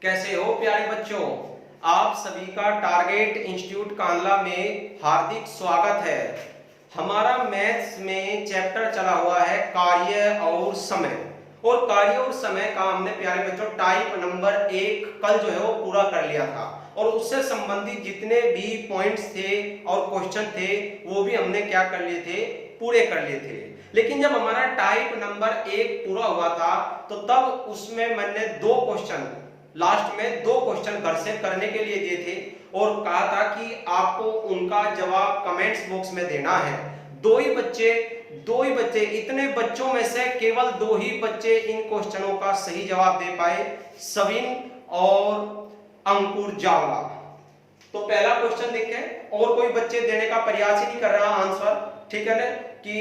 कैसे हो प्यारे बच्चों। आप सभी का टारगेट इंस्टीट्यूट कांडला में हार्दिक स्वागत है। हमारा मैथ्स में चैप्टर चला हुआ है कार्य और समय, और कार्य और समय का हमने प्यारे बच्चों टाइप नंबर 1 कल जो है वो पूरा कर लिया था, और उससे संबंधित जितने भी पॉइंट्स थे और क्वेश्चन थे वो भी हमने क्या कर लिए थे, पूरे कर लिए थे। लेकिन जब हमारा टाइप नंबर 1 पूरा हुआ था तो तब उसमें मैंने लास्ट में दो क्वेश्चन घर से करने के लिए दिए थे, और कहा था कि आपको उनका जवाब कमेंट्स बॉक्स में देना है। दो ही बच्चे इतने बच्चों में से केवल 2 ही बच्चे इन क्वेश्चनों का सही जवाब दे पाए, सविन और अंकुर जावला। तो पहला क्वेश्चन देखें, और कोई बच्चे देने का प्रयास ही नहीं कर रहा आंसर, ठीक है ना, कि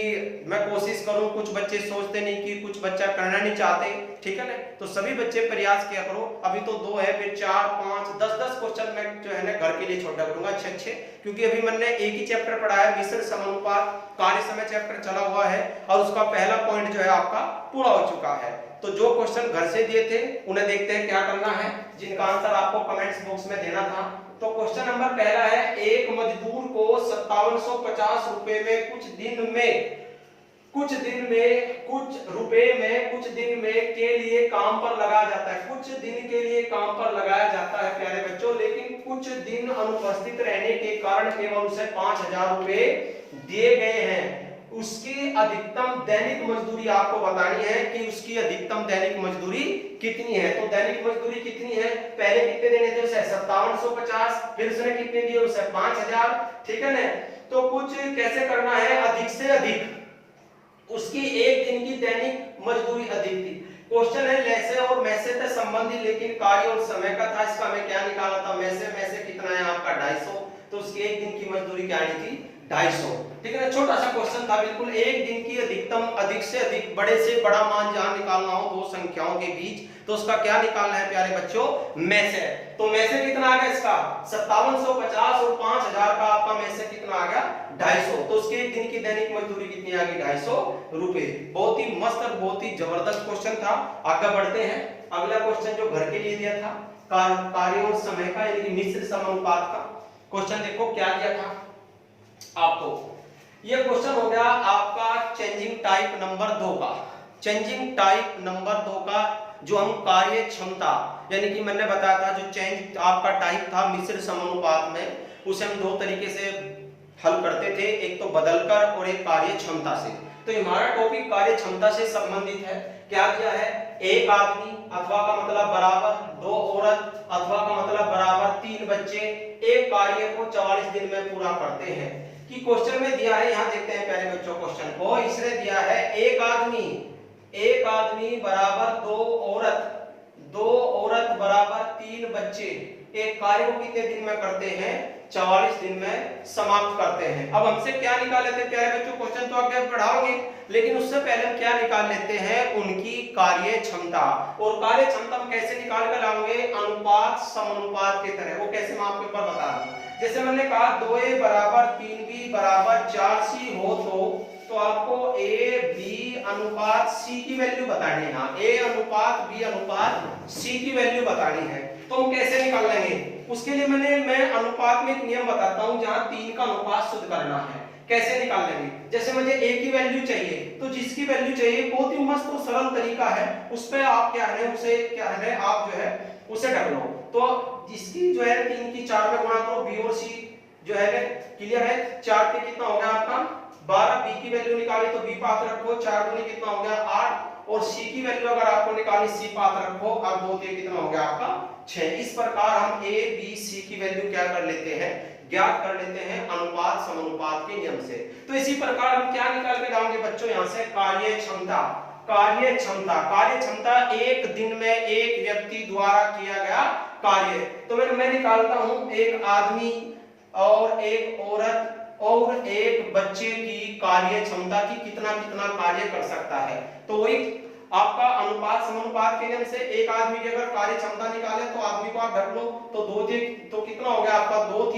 मैं कोशिश करूं। कुछ बच्चे सोचते नहीं कि कुछ बच्चा करना नहीं चाहते, ठीक है ना, तो सभी बच्चे प्रयास किया करो। अभी तो 2 है, फिर 4 5 10 क्वेश्चन मैं जो है ना घर के लिए छोटा करूंगा अच्छे, क्योंकि अभी मैंने एक ही चैप्टर पढ़ा है, मिश्र समानुपात कार्य समय चैप्टर चला हुआ है, और उसका पहला पॉइंट जो है आपका पूरा हो चुका है। तो जो क्वेश्चन घर से दिए थे उन्हें देखते हैं क्या करना है, जिनका आंसर आपको कमेंट्स बॉक्स में देना था। तो क्वेश्चन नंबर पहला है, एक मजदूर को 5750 रुपए में कुछ दिन में कुछ दिन में के लिए काम पर लगाया जाता है। कुछ दिन के लिए काम पर लगाया जाता है प्यारे बच्चों, लेकिन कुछ दिन अनुपस्थित रहने के कारण केवल उसे 5000 रुपए दिए गए हैं। उसकी अधिकतम दैनिक मजदूरी आपको बतानी है कि उसकी अधिकतम दैनिक मजदूरी कितनी है। तो दैनिक मजदूरी कितनी है, पहले कितने देने थे उसे 5750, फिर उसने कितने दिए उसे 5000, ठीक है ना। तो कुछ कैसे करना है, अधिक से अधिक उसकी एक दिन की दैनिक मजदूरी अधिक थी। क्वेश्चन है लेसे और मैसे से संबंधित, लेकिन कार्य और समय का था। इसका हमें क्या निकालना था, मैसे कितना है आपका 250, तो उसकी एक दिन की मजदूरी क्या आनी थी 250, ठीक है ना। छोटा सा क्वेश्चन था बिल्कुल। एक दिन की अधिकतम अधिक से अधिक बड़े से बड़ा मान जहां निकालना हो दो संख्याओं के बीच, तो उसका क्या निकालना है प्यारे बच्चों, मैसे। तो मैसे कितना आ गया इसका 5750, और 5000 का आपका मैसे कितना आ गया 250, तो उसके एक दिन की दैनिक मजदूरी कितनी आ गई 250 रुपए। बहुत ही मस्त और बहुत ही जबरदस्त क्वेश्चन था। आगे बढ़ते हैं, अगला क्वेश्चन जो घर के लिए दिया था कार्य और समय का, यानी कि मिश्र समानुपात का क्वेश्चन। देखो क्या दिया था आपको, ये क्वेश्चन हो गया आपका चेंजिंग टाइप नंबर 2 का। चेंजिंग टाइप नंबर 2 का जो हम कार्य क्षमता, यानी कि मैंने बताया था जो चेंज आपका टाइप था मिश्र समानुपात में, उसे हम 2 तरीके से हल करते थे, एक तो बदलकर और एक कार्य क्षमता से। तो हमारा टॉपिक कार्य क्षमता से संबंधित है। क्या दिया है, एक आदमी अथवा का मतलब बराबर 2 औरत अथवा का मतलब बराबर 3 बच्चे एक कार्य को 44 दिन में पूरा करते हैं। कि क्वेश्चन में दिया है, यहां देखते हैं प्यारे बच्चों क्वेश्चन को। इसने दिया है एक आदमी बराबर 2 औरत बराबर 3 बच्चे एक कार्य को कितने दिन में करते हैं, 44 दिन में समाप्त करते हैं। अब हमसे क्या निकाल लेते हैं प्यारे बच्चों, क्वेश्चन तो आगे पढ़ाओगे, लेकिन उससे पहले हम क्या निकाल लेते हैं, उनकी कार्य क्षमता। और कार्य क्षमता हम कैसे निकाल कर लाओगे, अनुपात समानुपात की तरह। वो कैसे मैं आपके ऊपर बता रहा हूं। जैसे मैंने कहा 2a बराबर 3b बराबर 4c हो, तो आपको a b अनुपात c की वैल्यू बतानी है। हाँ, a अनुपात b अनुपात c की वैल्यू बतानी है। तो हम कैसे निकाल लेंगे, उसके लिए मैं अनुपात में एक नियम बताता हूं, जहां 3 का अनुपात शुद्ध करना है। कैसे निकाल लेंगे, जैसे मुझे a की वैल्यू चाहिए, तो जिसकी वैल्यू चाहिए बहुत ही मस्त और सरल तरीका है, उस पे आप क्या है आप जो है उसे ढक लो। तो जिसकी जो है 3 की 4 में गुणा करो, b और c जो है क्लियर है। 4 के कितना हो गया आपका 12, b की वैल्यू निकाली तो b पास रखो, 4 दूनी कितना हो गया 8, और c की वैल्यू अगर आपको निकाली c पास रखो, अब 2 3 कितना हो गया आपका 6। इस प्रकार हम a b c की वैल्यू क्या कर लेते हैं, ज्ञात कर लेते हैं अनुपात समानुपात के नियम से। तो इसी प्रकार हम क्या निकाल के लाएंगे बच्चों, यहां से कार्य क्षमता एक दिन में एक व्यक्ति द्वारा किया गया कार्य। तो मैं निकालता हूं, एक आदमी और एक औरत और एक बच्चे की कार्य क्षमता की कितना कितना कार्य कर सकता है। तो वही आपका अनुपात समानुपात के नियम से एक आदमी की अगर कार्य क्षमता निकाले तो आदमी को आप ढक लो, तो 2 तो कितना हो गया आपका 2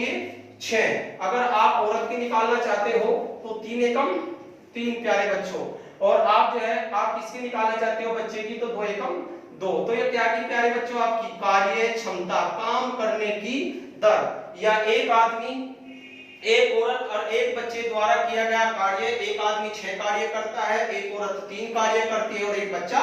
6। अगर आप औरत की निकालना चाहते हो तो 3 एकम 3 प्यारे बच्चों, और आप जो है आप किसकी निकालना चाहते हो बच्चे की, तो 2 एकम 2। तो ये क्या की प्यारे बच्चों, आपकी कार्य क्षमता, काम करने की दर, या एक आदमी, एक औरत और एक बच्चे द्वारा किया गया कार्य, एक आदमी 6 कार्य करता है, एक औरत 3 कार्य करती है और एक बच्चा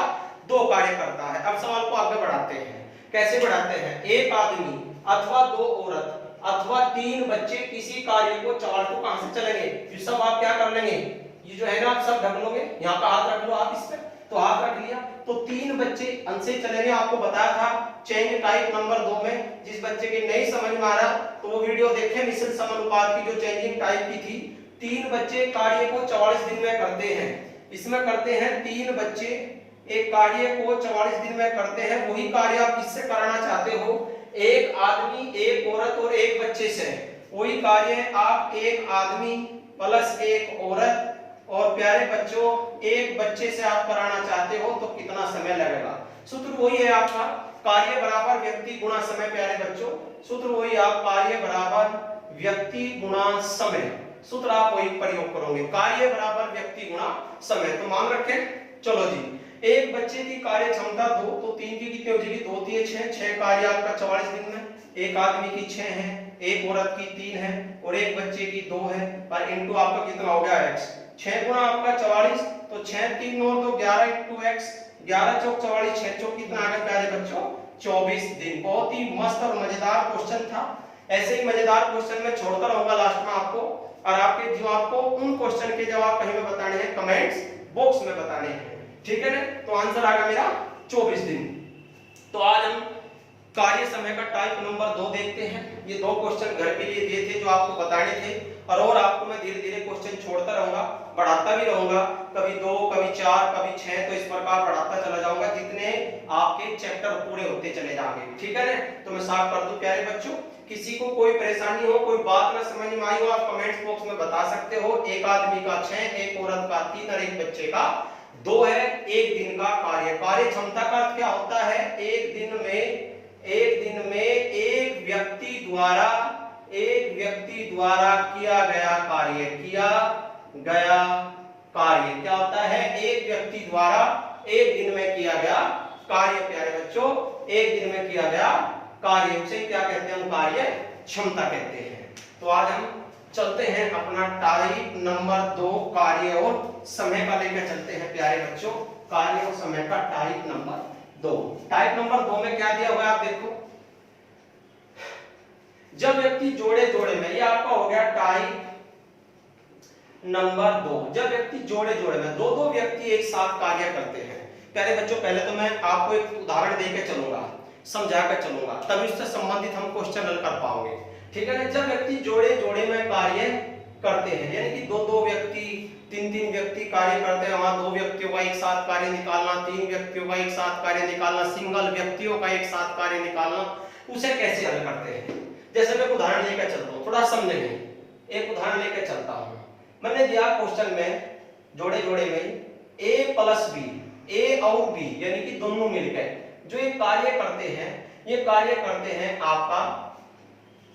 2 कार्य करता है। अब सवाल को आगे बढ़ाते हैं। कैसे बढ़ाते हैं? एक आदमी अथवा 2 औरत अथवा 3 बच्चे किसी कार्य को चार, तो कहां से चलेंगे? ये सब आप क्या कर लेंगे, ये जो है ना आप सब ढक लोगे, यहाँ का हाथ रख लो आप इस पे, तो हाथ रख लिया, तो 3 बच्चे अंश से चलेंगे। आपको बताया था चेंज टाइप नंबर 2 में, जिस बच्चे के नहीं समझ में आ रहा तो वो वीडियो देखें, मिश्र समानुपात की जो चेंजिंग टाइप की थी। 3 बच्चे कार्य को 44 दिन में करते हैं, इसमें करते हैं 3 बच्चे एक कार्य को 44 दिन में करते हैं। वही कार्य आप किससे कराना चाहते हो? एक आदमी, एक औरत और एक बच्चे से। वही कार्य आप एक आदमी प्लस एक औरत और प्यारे बच्चों एक बच्चे से आप कराना चाहते हो, तो कितना समय लगेगा? सूत्र वही है आपका, कार्य बराबर व्यक्ति गुणा समय। प्यारे बच्चों सूत्र वही, आप कार्य बराबर व्यक्ति गुणा समय, सूत्र आप वही प्रयोग करोगे, कार्य बराबर व्यक्ति गुणा समय। तो मान रखें, चलो जी, एक बच्चे की कार्य क्षमता 2, तो 3 की कितनी हो जाएगी? 2 3 6, 6 कार्य आपका 44 दिन में। एक आदमी की 6 है, एक औरत की 3 है और एक बच्चे की 2 है, और इनटू आपका कितना हो गया? x। 6 गुणा आपका 44, तो 6 3 9 तो 11 इंटू x, 11 चौक 44, 6 चौक कितना आ गया प्यारे बच्चों? 24 दिन। बहुत ही मस्त और मजेदार क्वेश्चन था। ऐसे ही मजेदार क्वेश्चन में छोड़ता रहूंगा लास्ट में आपको, और आपके जो आपको उन क्वेश्चन के जवाब कहीं में बताने हैं, कमेंट्स बॉक्स में बताने हैं, ठीक है ना? तो आंसर आ गया मेरा 24 दिन। तो आज हम कार्य समय का टाइप नंबर 2 देखते हैं। ये 2 क्वेश्चन घर के लिए दिए थे जो आपको बताने थे, और आपको मैं धीरे धीरे क्वेश्चन छोड़ता रहूंगा, बढ़ाता भी रहूंगा, कभी 2 कभी 4 कभी 6, तो इस प्रकार बढ़ाता चला जाऊंगा जितने आपके चैप्टर पूरे होते चले जाएंगे, ठीक है ना? तो मैं साफ कर दूं प्यारे बच्चों, किसी को कोई परेशानी हो, कोई बात ना समझ में आई हो, आप कमेंट्स बॉक्स में बता सकते हो। एक आदमी का 6, एक औरत का 3 और एक बच्चे का 2 है, एक दिन का कार्य। कार्य क्षमता का अर्थ क्या होता है? एक दिन में एक व्यक्ति द्वारा किया गया कार्य, क्या होता है? एक व्यक्ति द्वारा एक दिन में किया गया कार्य। प्यारे बच्चों, एक दिन में किया गया कार्य, उसे क्या कहते हैं? हम कार्य क्षमता कहते हैं। तो आज हम चलते हैं अपना टाइप नंबर 2 कार्य और समय का लेकर चलते हैं प्यारे बच्चों, कार्य और समय का टाइप नंबर 2। टाइप नंबर 2 में क्या दिया हुआ है आप देखो, जब व्यक्ति जोड़े में, ये आपका हो गया टाइप नंबर 2। जब व्यक्ति जोड़े में दो व्यक्ति एक साथ कार्य करते हैं। प्यारे बच्चों पहले तो मैं आपको एक उदाहरण देकर चलूंगा, समझाकर चलूंगा, तभी उससे संबंधित हम क्वेश्चन हल कर पाओगे, ठीक है ना? जब व्यक्ति जोड़े में कार्य करते हैं, यानी कि दो व्यक्ति, 3 व्यक्ति कार्य करते हैं, वहां 2 व्यक्तियों का एक साथ कार्य निकालना, 3 व्यक्तियों का एक साथ कार्य निकालना, सिंगल व्यक्तियों का एक साथ कार्य निकालना, उसे कैसे हल करते हैं? जैसे मैं उदाहरण लेकर चलता हूँ, थोड़ा समझेंगे। एक उदाहरण लेकर चलता हूँ। मैंने दिया क्वेश्चन में जोड़े में a प्लस b, a और b यानी कि दोनों मिलकर जो ये कार्य करते हैं, ये कार्य करते हैं आपका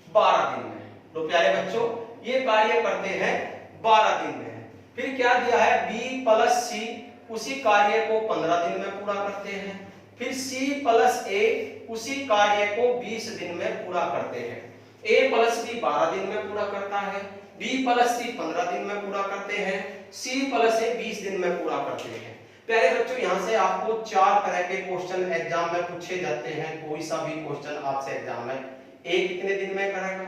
12 दिन में। तो प्यारे बच्चों ये कार्य करते हैं 12 दिन में। फिर क्या दिया है? b प्लस c, उसी कार्य को 15 दिन में पूरा करते हैं। फिर c प्लस a, उसी कार्य को 20 दिन में पूरा करते हैं। a प्लस b 12 दिन में पूरा करता है, b प्लस c 15 दिन में पूरा करते हैं, c प्लस a 20 दिन में पूरा करते हैं। प्यारे बच्चों यहाँ से आपको 4 तरह के क्वेश्चन एग्जाम में पूछे जाते हैं। कोई सा भी क्वेश्चन आपसे एग्जाम में, a कितने दिन में करेगा,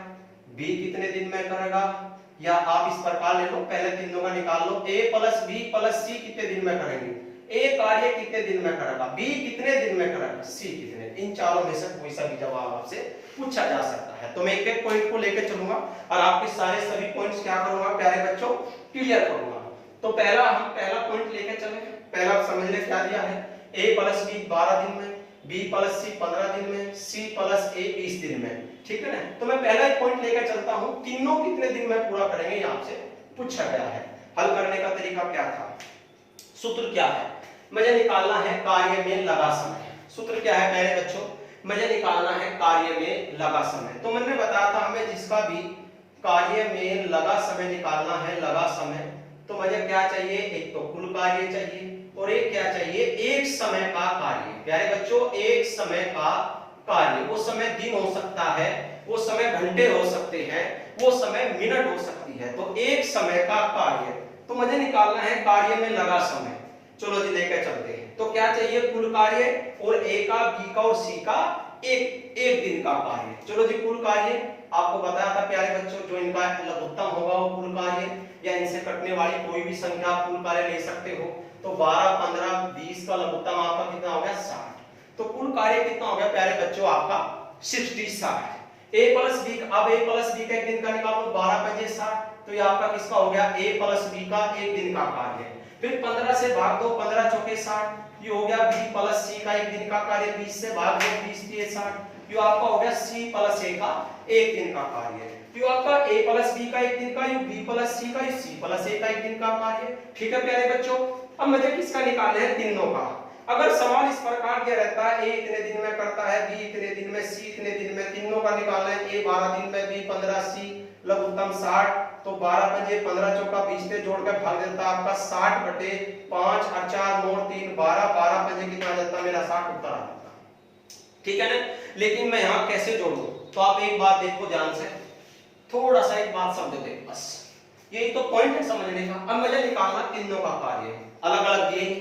b कितने दिन में करेगा, या आप इस प्रकार ले लो, पहले तीनों का निकाल लो, a plus b plus c कितने दिन में करेंगे, a कार्य कितने दिन में करेगा, b कितने दिन में करेगा, c कितने। इन चारों में से कोई सा भी जवाब आपसे पूछा जा सकता है। तो मैं एक पॉइंट को लेकर चलूंगा और आपके सभी पॉइंट्स क्या करूंगा प्यारे बच्चों? क्लियर करूंगा। तो पहला पॉइंट लेकर चले। पहला समझ ले क्या दिया है? a प्लस b 12 दिन में, b प्लस c 15 दिन में, c प्लस a 20 दिन में, ठीक है ना? तो मैं पहला एक पॉइंट लेकर चलता हूं, तीनों कितने दिन में पूरा करेंगे ये आपसे पूछा गया है। हल करने का तरीका क्या था? सूत्र क्या है? मुझे निकालना है कार्य में लगा समय। सूत्र क्या है प्यारे बच्चों? मुझे निकालना है कार्य में लगा समय। तो मैंने बताया था हमें जिसका भी कार्य में लगा समय निकालना है, लगा समय, तो मुझे क्या चाहिए? एक तो कुल कार्य चाहिए, और एक क्या चाहिए, एक समय का कार्य। प्यारे बच्चों, एक समय का कार्य, वो समय दिन हो सकता है, वो समय घंटे हो सकते हैं, वो समय मिनट हो सकती है। तो एक समय का कार्य, तो मुझे निकालना है कार्य में लगा समय। चलो जी लेकर चलते हैं। तो क्या चाहिए, कुल कार्य और ए का, बी का और सी का एक दिन का कार्य। चलो जी, कुल कार्य आपको बताया था प्यारे बच्चों, जो इनका लघुत्तम होगा वो कुल कार्य, या इनसे कटने वाली कोई भी संख्या आप कुल कार्य ले सकते हो। तो 12, 15, 20 का लघुत्तम आपका कितना हो गया, 60। तो कुल कार्य कितना हो गया प्यारे बच्चों आपका 60। ए प्लस बी, अब ए प्लस बी का एक दिन का निकालो, 12 5 60। तो ये आपका किसका हो गया, ए प्लस बी का एक दिन का कार्य। फिर 15 से भाग दो, 15 चौके 60। ये हो गया बी प्लस सी का एक दिन का कार्य। 20 से भाग दो, 20 3 60। ये आपका हो गया सी प्लस ए का एक दिन का कार्य। ये आपका ए प्लस बी का एक दिन का, ये बी प्लस सी का, ये सी प्लस ए का एक दिन का कार्य। ठीक है प्यारे बच्चों, अब मुझे किसका निकालना है, तीनों का। अगर सवाल इस प्रकार दिया रहता है, ए इतने दिन में करता है, बी इतने दिन में, सी इतने दिन में, तीनों का निकालना है। ए 12 दिन में, बी 15, सी लघुत्तम 60। तो 12 पंजे 15 चौका 20 पे जोड़ कर भाग देता है आपका 60 बटे 5 और 4 9 3 12, 12 पंजे कितना आ जाता है मेरा 60 उत्तर आ जाता। ठीक है ना। लेकिन मैं यहाँ कैसे जोड़ूं, तो आप एक बात देखो ध्यान से, थोड़ा सा एक बात समझ दे बस, यही तो पॉइंट है समझने का। अब मुझे निकालना तीनों का कार्य, अलग अलग दिए ही,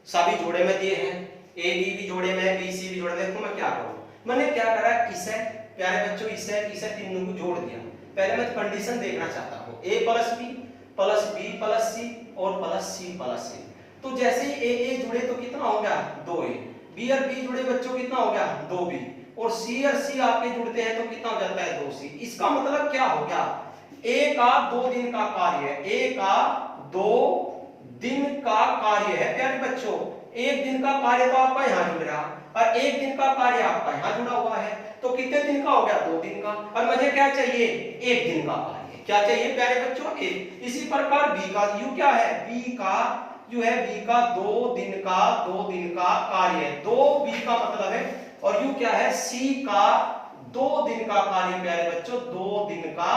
सभी जोड़े में दिए हैं, ए बी भी जोड़े में, बी सी भी जोड़े में। देखो मैं क्या करूं, मैंने क्या करा, इसे प्यारे बच्चों इसे तीनों को जोड़ दिया। पहले मैं कंडीशन देखना चाहता हूं, ए प्लस बी प्लस सी और प्लस सी प्लस ए। तो जैसे ही ए जुड़े तो कितना हो गया, 2a, बी और बी जुड़े बच्चों कितना हो गया, 2b, और सी और सी आपके जुड़ते हैं तो कितना हो जाता है, 2c। इसका मतलब क्या हो गया, ए का 2 दिन का कार्य है, ए का 2 दिन का कार्य है प्यारे बच्चों। एक दिन का कार्य तो आपका यहाँ जुड़ रहा, और एक दिन का कार्य आपका यहाँ जुड़ा हुआ है। तो कितने दिन का हो गया, 2 दिन का। और मुझे क्या चाहिए, एक दिन का कार्य। क्या चाहिए प्यारे बच्चों, एक। इसी प्रकार बी का यू क्या है, बी का यू है, बी का 2 दिन का कार्य है, 2b का मतलब है। और यू क्या है, सी का 2 दिन का कार्य प्यारे बच्चों, 2 दिन का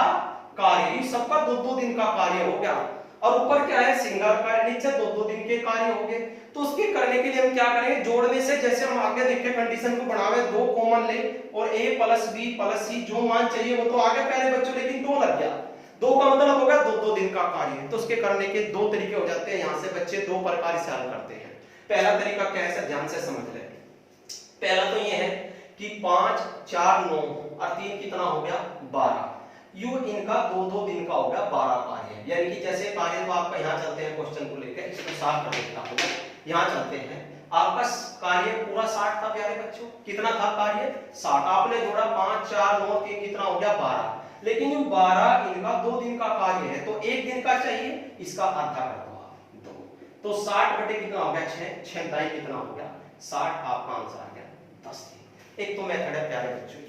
कार्य। सबका 2 दिन का कार्य हो गया। और ऊपर क्या है, सिंगल कार्य, नीचे 2 दिन के कार्य हो गए। तो उसके करने के लिए हम क्या करेंगे, जोड़ने से, जैसे हम आगे देखे कंडीशन को बढ़ावे, 2 कॉमन ले और a प्लस बी प्लस सी जो मान चाहिए वो तो आगे प्यारे बच्चों, लेकिन 2 लग गया। 2 का मतलब हो गया 2 दिन का कार्य। तो उसके करने के 2 तरीके हो जाते हैं। यहाँ से बच्चे 2 प्रकार से हल करते हैं। पहला तरीका क्या है, ध्यान से समझ ले। पहला तो ये है कि 5 4 9 और 3 कितना हो गया, 12। यू इनका 2 दिन का हो गया 12 कार्य। यानी कि जैसे कार्य तो आपका यहाँ चलते हैं, क्वेश्चन को लेकर इसको साफ कर देता हूँ। यहाँ चलते हैं, आपका कार्य पूरा 60 था प्यारे बच्चों। कितना था कार्य, 60। आपने जोड़ा 5 4 9 3 कितना हो गया, 12। लेकिन ये 12 इनका 2 दिन का कार्य है, तो एक दिन का चाहिए, इसका आधा कर दो आप 2। तो 60 बटे कितना हो गया, 6 6 दाई कितना हो गया, 60। आपका आंसर आ गया 10 दिन। एक तो मेथड है प्यारे बच्चों ये।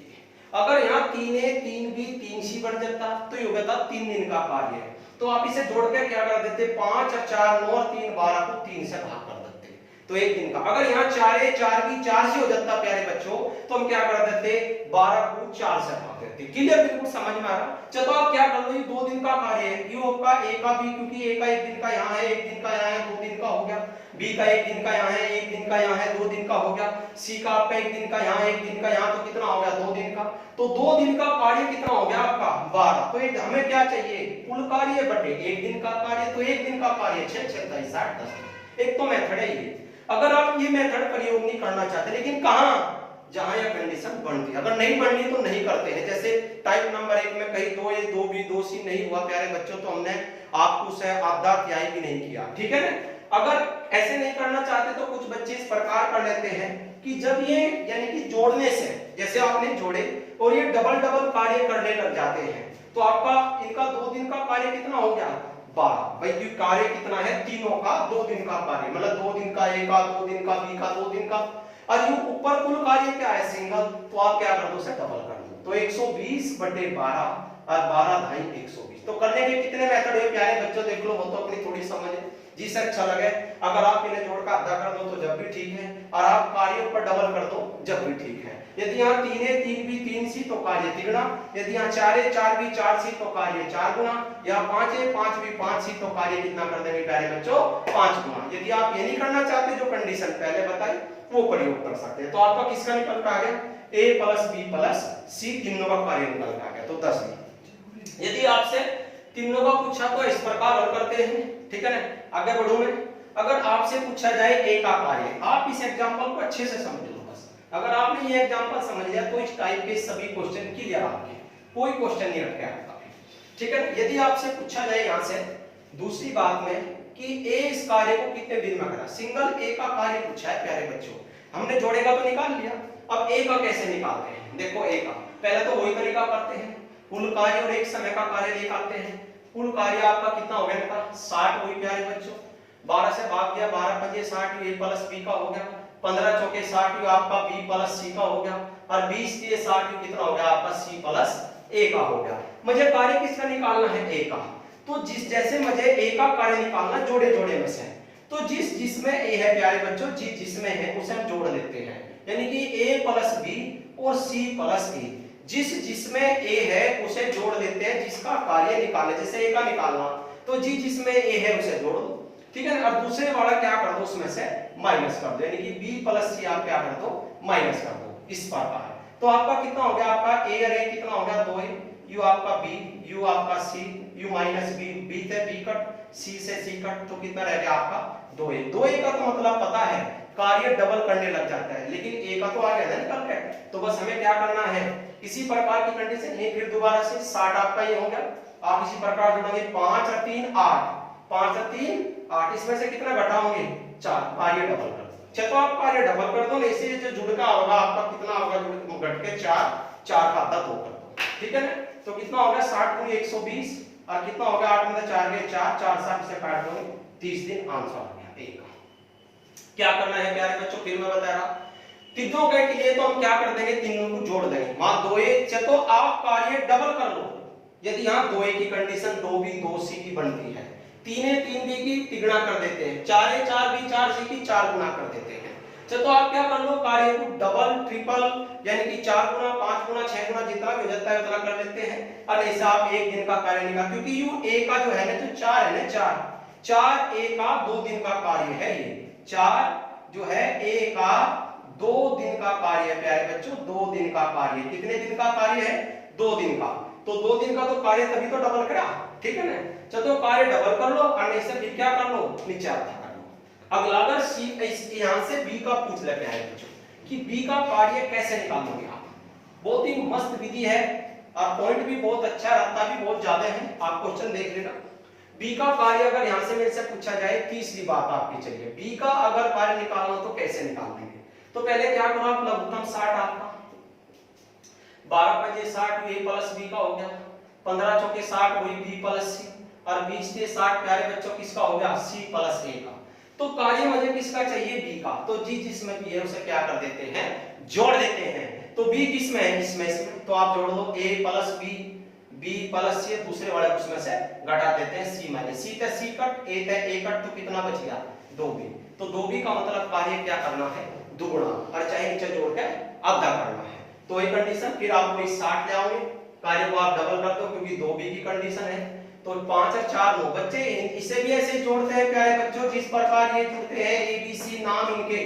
अगर यहाँ 3a 3b 3c बन जाता तो ये हो गया 3 दिन का कार्य है। तो आप इसे जोड़ के क्या कर देते, 5 और 4 9 और 3 12 को 3 से भाग कर देते, तो एक दिन का। अगर यहाँ 4a 4b 4c हो जाता प्यारे बच्चों, तो हम क्या कर देते, 12 को 4 से भाग देते। क्लियर, बिल्कुल समझ में आ रहा। चलो आप क्या कर लो, ये 2 दिन का कार्य है, ये आपका a का b, क्योंकि a का एक दिन का यहाँ है, एक दिन का यहाँ है, 2 दिन का हो गया। b का एक दिन का यहाँ है, एक दिन का यहाँ है, 2 दिन का हो गया। c का आपका एक दिन का यहाँ, एक दिन का यहाँ, तो कितना हो गया, 2 दिन का। तो 2 दिन का कार्य कितना हो गया आपका, 12। तो एक हमें क्या चाहिए, कुल कार्य बटे एक दिन का कार्य। तो एक दिन का कार्य 6 6 23 60 10। एक तो मेथड है ये। अगर आप ये मेथड प्रयोग नहीं करना चाहते, लेकिन कहां, जहां यह कंडीशन बनती है। अगर नहीं बननी तो नहीं करते हैं। जैसे टाइप नंबर 1 में कहीं 2a 2b 2c नहीं हुआ प्यारे बच्चों, तो हमने आपको से आधा तिहाई भी नहीं किया। ठीक है ना। अगर ऐसे नहीं करना चाहते तो कुछ बच्चे इस प्रकार कर लेते हैं कि जब ये यानी कि जोड़ने से, जैसे आपने जोड़े और ये डबल डबल कार्य करने लग जाते हैं, तो आपका इनका 2 दिन का कार्य कितना हो गया, 12। भाई कार्य कितना है, तीनों का 2 दिन का कार्य, मतलब 2 दिन का a का, 2 दिन का b का, 2 दिन का। और ये ऊपर कुल कार्य क्या है, सिंगल, तो आप क्या कर दो, उसे डबल कर दो। तो 120 बटे 12 और 12 ढाई 120। तो करने के कितने मेथड है प्यारे बच्चों, देख लो, हो तो अपनी थोड़ी समझ जिससे अच्छा लगे। अगर आप इन्हें जोड़ का आधा कर दो तो जब भी ठीक है, और आप कार्य ऊपर डबल कर दो जब भी ठीक है। यदि यहाँ 3 है 3 भी 3 सी तो कार्य तिगुना, यदि यहाँ 4 है 4 भी 4 सी तो कार्य 4 गुना, यहाँ 5 है 5 भी 5 सी तो कार्य कितना कर देंगे प्यारे बच्चों 5 गुना। यदि आप ये नहीं करना चाहते जो कंडीशन पहले बताई वो प्रयोग कर सकते हैं। तो आपका किसका निकल कर आ गया a plus b plus c तीनों का कार्य निकल कर आ गया तो 10 भी। यदि आपसे तीनों का पूछा तो इस प्रकार हल करते हैं, ठीक है ना। आगे बढ़ूं मैं, अगर आपसे पूछा जाए a का कार्य, आप इस एग्जांपल को अच्छे से समझ लो बस। अगर आपने ये एग्जांपल समझ लिया तो इस टाइप के सभी क्वेश्चन क्लियर आपके, कोई क्वेश्चन नहीं रखे आपका, ठीक है। यदि आपसे पूछा जाए यहां से दूसरी बात में कि a इस कार्य को कितने दिन में करा, सिंगल a का कार्य पूछा है प्यारे बच्चों, हमने जोड़ेगा तो निकाल लिया। अब a का कैसे निकालते हैं, देखो a का पहले तो वही तरीका करते हैं, कुल कार्य और एक समय का कार्य निकालते हैं। कुल कार्य आपका कितना हो गया 60 हुई प्यारे बच्चों, 12 से भाग दिया, 12 पंजे 60 a प्लस b का हो गया, 15 चौके 60 आपका b प्लस c का हो गया, और 20 के 60 कितना हो गया आपका c प्लस a का हो गया। मुझे कार्य किसका निकालना है a का, तो जिस जैसे मुझे a का कार्य निकालना जोड़े जोड़े में से, तो जिसमें a है प्यारे बच्चों, जिसमें है उसे हम जोड़ लेते हैं, यानी कि a प्लस b और c प्लस a, जिसमें a है उसे जोड़ लेते हैं, जिसका कार्य निकाले, जैसे a का निकालना तो जिसमें a है उसे जोड़ दो, ठीक है ना। और दूसरे वाला क्या कर दो उसमें से माइनस कर दो, यानी कि b प्लस c आप क्या कर दो माइनस कर दो, इस प्रकार है। तो आपका कितना हो गया, आपका a और a कितना हो गया 2a, u आपका b, u आपका c, u minus b, b से b कट, c से c कट, तो कितना रह गया आपका 2a। 2a का तो मतलब पता है कार्य डबल करने लग जाता है, लेकिन a का तो आ गया ना निकल के, तो बस हमें क्या करना है इसी प्रकार की कंडीशन है। फिर दोबारा से 60 आपका ये हो गया, आप इसी प्रकार जोड़ेंगे 5 और 3 8, 5 और 3 8, इसमें से कितना घटाओगे 4, कार्य डबल कर दो। अच्छा तो आप कार्य डबल कर दो ना, इसे जो जुड़ का होगा आपका कितना होगा घट के 4, 4 का आधा 2 कर दो, ठीक है ना। तो कितना हो गया 60 गुनी 120, और कितना हो गया 8 में 4 गए 4, 4 7 से काट दोगे 30 दिन आंसर आ गया a का। क्या करना है प्यारे बच्चों, फिर मैं बता रहा तीनों के लिए तो हम क्या कर देंगे, तीनों को जोड़ देंगे। मान 2a तो आप कार्य डबल कर लो, यदि यहाँ 2a की कंडीशन 2b 2c की बनती है, 3a 3b की तिगुना कर देते हैं, 4a 4b 4c की 4 गुना कर देते हैं। तो आप क्या कर लो कार्य को डबल ट्रिपल यानी कि 4 गुना 5 गुना 6 गुना जितना भी हो जाता है उतना कर लेते हैं, और ऐसा आप एक दिन का कार्य निकाल, क्योंकि यू a का जो है ना तो 4 है ना 4 a का 2 दिन का कार्य है, ये 4 जो है a का 2 दिन का कार्य है प्यारे बच्चों, 2 दिन का कार्य। कितने दिन का कार्य है 2 दिन का, तो 2 दिन का तो कार्य तभी तो डबल करा, ठीक है ना। चलो कार्य डबल कर लो और ऐसे फिर क्या कर लो नीचे आधा कर लो। अगला अगर सी यहां से बी का पूछ ले प्यारे बच्चों कि बी का कार्य कैसे निकालोगे आप, बहुत ही मस्त विधि है और पॉइंट भी बहुत अच्छा, रास्ता भी बहुत ज्यादा है, आप क्वेश्चन देख लेना। बी का कार्य अगर यहां से मेरे से पूछा जाए, तीसरी बात आपकी चलिए बी का अगर कार्य निकालना तो कैसे निकाल देंगे, तो पहले क्या करो आप लघुत्तम 60 आपका 12 पंजे 60 a प्लस b का हो गया, 15 चौके 60 हुई b प्लस c, और 20 के 60 प्यारे बच्चों किसका हो गया c प्लस a का। तो कार्य मुझे किसका चाहिए b का, तो जिसमें भी है उसे क्या कर देते हैं जोड़ देते हैं। तो b किसमें है इसमें, तो आप जोड़ दो a plus b plus c, दूसरे वाले उसमें से घटा देते हैं c माइनस c, तो c कट a थे a कट, तो कितना बच गया 2b। तो 2b का मतलब कार्य क्या करना है दुगुना, और चाहे नीचे जोड़ के आधा करना है। तो ये कंडीशन फिर आप वही 60 ले आओगे, कार्य को आप डबल कर दो क्योंकि 2b की कंडीशन है, तो 5 और 4 9 बच्चे इसे भी ऐसे जोड़ते हैं प्यारे बच्चों, जिस प्रकार ये जुड़ते हैं a b c नाम इनके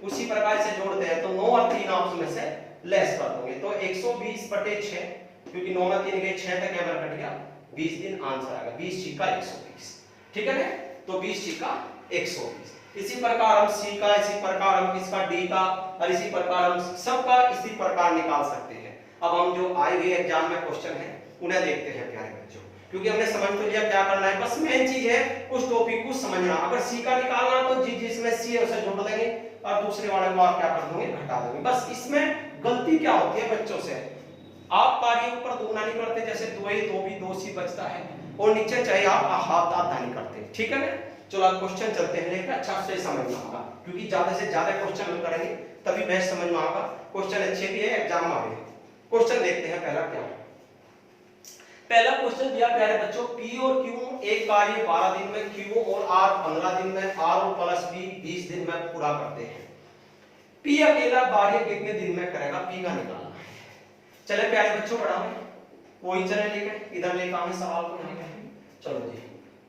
उसी प्रकार से जोड़ते हैं। तो 9 और 3 आप उसमें से लेस कर दोगे, तो 120/6, क्योंकि 9 में 3 गए 6 तक कैमरा कट गया, 20 दिन आंसर आएगा, 20 छिक्का 120, ठीक है ना। तो 20 छिक्का 120। इसी प्रकार हम सी का, इसी प्रकार हम किसका डी का, और इसी प्रकार हम सबका इसी प्रकार निकाल सकते हैं। अब हम जो आए हुए एग्जाम में क्वेश्चन है उन्हें देखते हैं प्यारे बच्चों, क्योंकि हमने समझ तो लिया क्या करना है, बस मेन चीज है उस टॉपिक को समझना। अगर सी का निकालना तो जिसमें सी है उसे जोड़ देंगे और दूसरे वाले को आप क्या कर दोगे घटा दोगे। बस इसमें गलती क्या होती है बच्चों से, आप कार्य ऊपर दोगुना नहीं करते, जैसे 2a 2b 2c बचता है, और नीचे चाहे आप हाफ आधा नहीं करते, ठीक है ना। चलो आप क्वेश्चन चलते हैं, लेकिन अच्छा से समझना होगा क्योंकि ज्यादा से ज्यादा क्वेश्चन हम करेंगे तभी मैथ समझ में आएगा। क्वेश्चन अच्छे भी है एग्जाम में आए। क्वेश्चन देखते हैं पहला क्या है। पहला क्वेश्चन दिया प्यारे बच्चों, P और Q एक कार्य 12 दिन में, Q और R 15 दिन में, R और प्लस B 20 दिन में पूरा करते हैं। पी अकेला कार्य कितने दिन में करेगा, पी का निकालना है। चले प्यारे बच्चों बढ़ाओ, वही चले लेके इधर लेकर आए सवाल को नहीं करेंगे। चलो जी,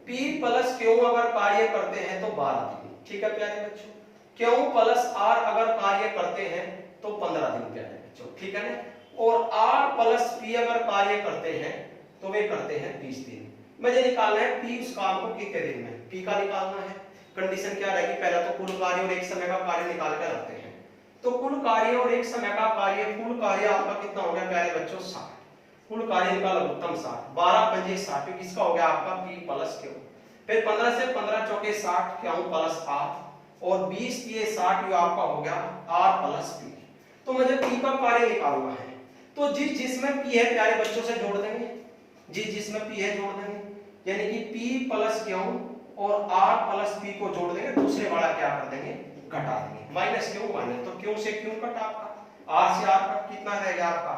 पी प्लस क्यू अगर कार्य करते हैं तो 12 दिन, ठीक है प्यारे बच्चों। क्यू प्लस आर अगर कार्य करते हैं तो 15 दिन प्यारे बच्चों, ठीक है ना। और आर प्लस पी अगर कार्य करते हैं तो वे करते हैं 20 दिन। मुझे निकालना है पी उस काम को कितने दिन में, पी का निकालना है। कंडीशन क्या रहेगी, पहला तो कुल कार्य और एक समय का कार्य निकाल कर रखते हैं। तो कुल कार्य और एक समय का कार्य, कुल कार्य आपका कितना हो गया प्यारे बच्चों 60, कुल कार्य निकाला उत्तम 60, 12 पंजे 60, क्योंकि इसका हो गया आपका पी प्लस क्यू। फिर 15 से 15 चौके 60, क्यू प्लस आर, और 20 ये 60 ये आपका हो गया आर प्लस पी। तो मुझे पी का कार्य निकालना है, तो जिस जिसमें पी है प्यारे बच्चों से जोड़ देंगे, जिस जिसमें पी है जोड़ देंगे, यानी कि पी प्लस क्यू और आर प्लस पी को जोड़ देंगे, दूसरे वाला क्या कर देंगे घटा देंगे, माइनस क्यू माइनस, तो क्यू से क्यू कटा आपका, आर से आर का कितना रहेगा आपका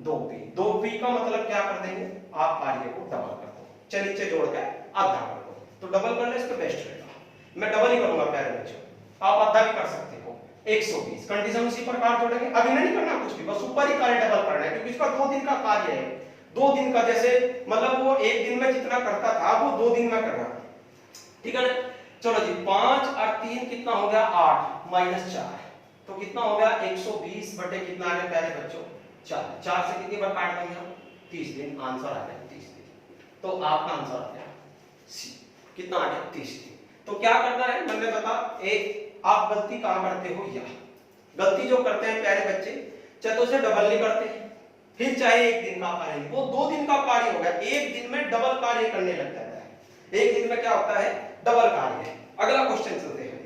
2p, 2p का मतलब क्या कर देंगे आप कार्य को डबल कर दो, चल नीचे जोड़ के आधा कर दो, तो डबल कर ले इसको बेस्ट रहेगा। मैं डबल ही करूंगा प्यारे बच्चों, आप आधा भी कर सकते हो 120। कंडीशन उसी प्रकार जोड़ेंगे, अभी नहीं करना कुछ भी, बस ऊपर ही कार्य डबल करना है, क्योंकि इसका 2 दिन का कार्य है, 2 दिन का, जैसे मतलब वो 1 दिन में जितना करता था वो 2 दिन में करना, ठीक है ना। चलो जी, 5 और 3 कितना हो गया 8 माइनस 4, तो कितना हो गया 120 बटे कितना आ गया प्यारे बच्चों 4, 4 से कितनी बार काट देंगे हम 30 दिन, आंसर आ गया 30 दिन। तो आपका आंसर आ गया सी, कितना आ गया 30 दिन। तो क्या करना है मैंने बता, एक आप गलती कहां करते हो, या गलती जो करते हैं प्यारे बच्चे, चाहे तो उसे डबल नहीं करते, फिर चाहे 1 दिन का कार्य, वो 2 दिन का कार्य हो गया, 1 दिन में डबल कार्य करने लग जाता है, 1 दिन में क्या होता है डबल कार्य है। अगला क्वेश्चन चलते हैं,